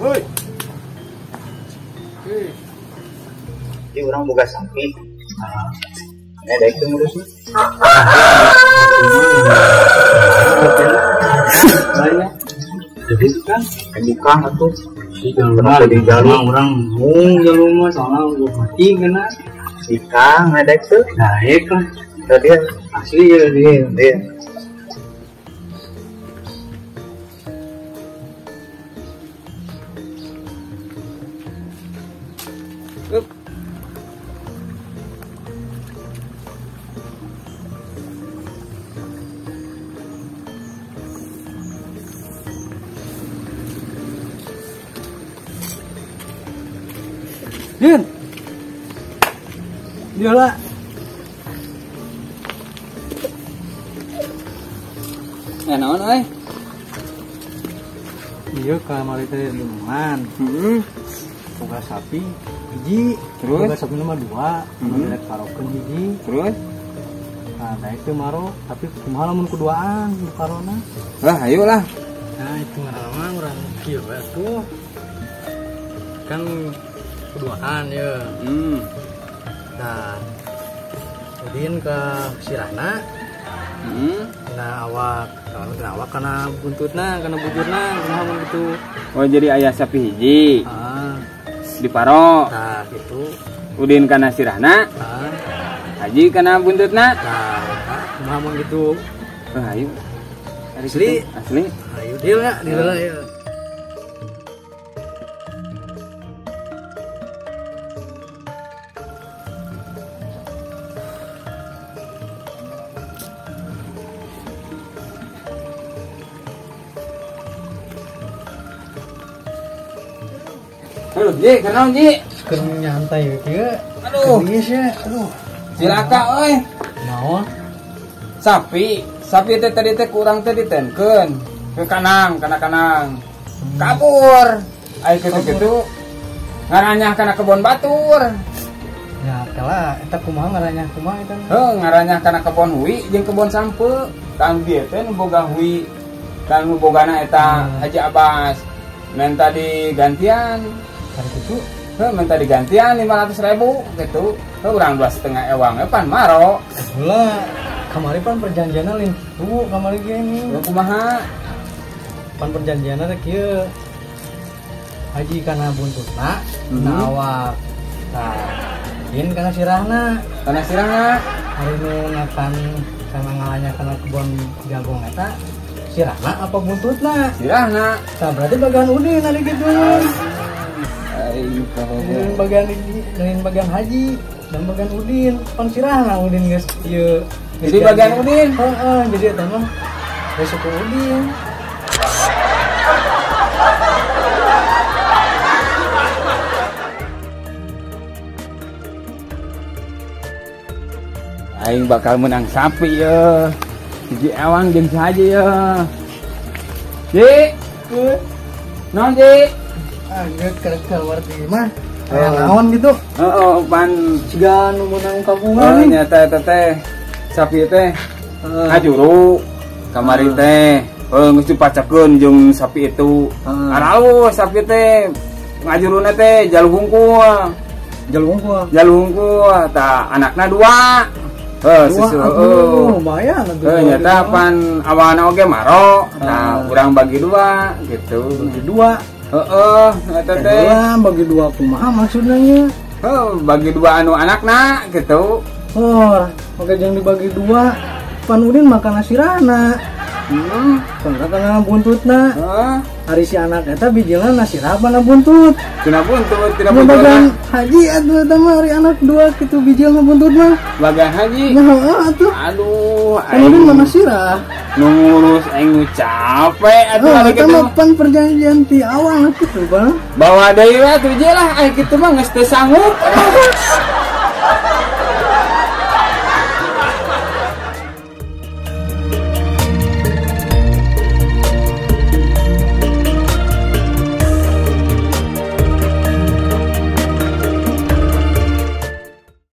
Woi. Jadi orang boga sapi. Ada itu ngurusnya. Banyak. Jadi kan bukan atau benar di jalur orang jalur mah soalnya udah mati kena ikan ada itu. naik lah Tadi asli ya dia. Din, dia lah. Ya naon euy? Iya kamari teh lingkungan. Boga sapi hiji, Terus? boga sapi nomor 2, lihat parokeun hiji. Terus? Nah, naik teh maro, tapi kumaha lamun kuduaan di parona. Lah ayo lah. Nah, itu ngaranna urang kieu bae tuh. Kan kuduaan ya. Nah, kemudian ke Sirahna. Nah awak karena buntutna, karena bujurna, kumaha mun gitu. Oh jadi ayah sapi hiji di paro. Nah gitu. Udin kana sirahna, haji kana buntutna. Nah kumaha mun gitu. Ayo. Asli? Asli. Ayo deal ya, deal lah ya. Aduh, Ji, kenaon Ji? Sekarang nyantai ya. Aduh. Geus ya. Aduh. Cilaka euy. Naon? Sapi teh tadi teh kurang teh ditenkeun ke kanang, kana kanang. Kabur. Ai kitu-kitu. Ngaranyah kana kebon batur. Ya kalah eta kumaha ngarannya kumaha eta. Ngaranyah kana kebon hui jeung kebon sampe. Kang dieu teh nu boga hui. Kang nu bogana eta Haji Abbas. Minta digantian. Hari itu Minta digantian 500.000 gitu. Urang 2,5 ewang pan maro. lah kamari pan perjanjianna lain kitu kamari gini. Kumaha? Pan perjanjianna teh kieu. Haji kana buntutna, na awak. Nah, yin kana sirahna. Kana sirahna. Hari nu ngakan kana ngalanya kana kebon jagung eta sirahna apa buntutna? Sirahna. Nah, berarti bagian udin ada gitu. Ayo Lain bagian haji dan bagian udin. Pan sirahna udin geus ieu. Jadi bagian udin. Heeh, jadi eta mah resiko udin. Aing bakal menang sapi ya. Hiji ewang jeung saja ya. Ji. Naon Ji? Geus keluar di mah. Aya naon gitu. Heeh, pan Siga nu meunang kagungan nih. nyata eta teh sapi teh ngajuru kamari teh. Geus dipacakeun jeung sapi itu. Araos sapi teh ngajuruna teh jalur hungkul. Jalur hungkul tah anakna 2. Lumayan nyata pan awana oge maro. Nah, urang bagi 2 gitu. bagi 2. Heeh, eta teh. Bagi 2 kumaha maksudnya nya? Bagi 2 anu anakna gitu. Oh, oke jangan dibagi 2. Pan udin makan sirahna. Karena buntutna. Hari si anak eta bijilna nasirah pana buntut. Tina buntut, tina Bagian buntut. haji atuh eta mah hari anak 2 kitu bijilna buntut mah. Bagian haji. Nah, heeh atuh. Aduh, Pan udin mana sirah? ngurus aing capek atuh Oh, ari eta kitu. mah pan perjanjian ti awal kitu, Bang. Bawa deui we atuh je lah, ai kitu mah geus teu sanggup.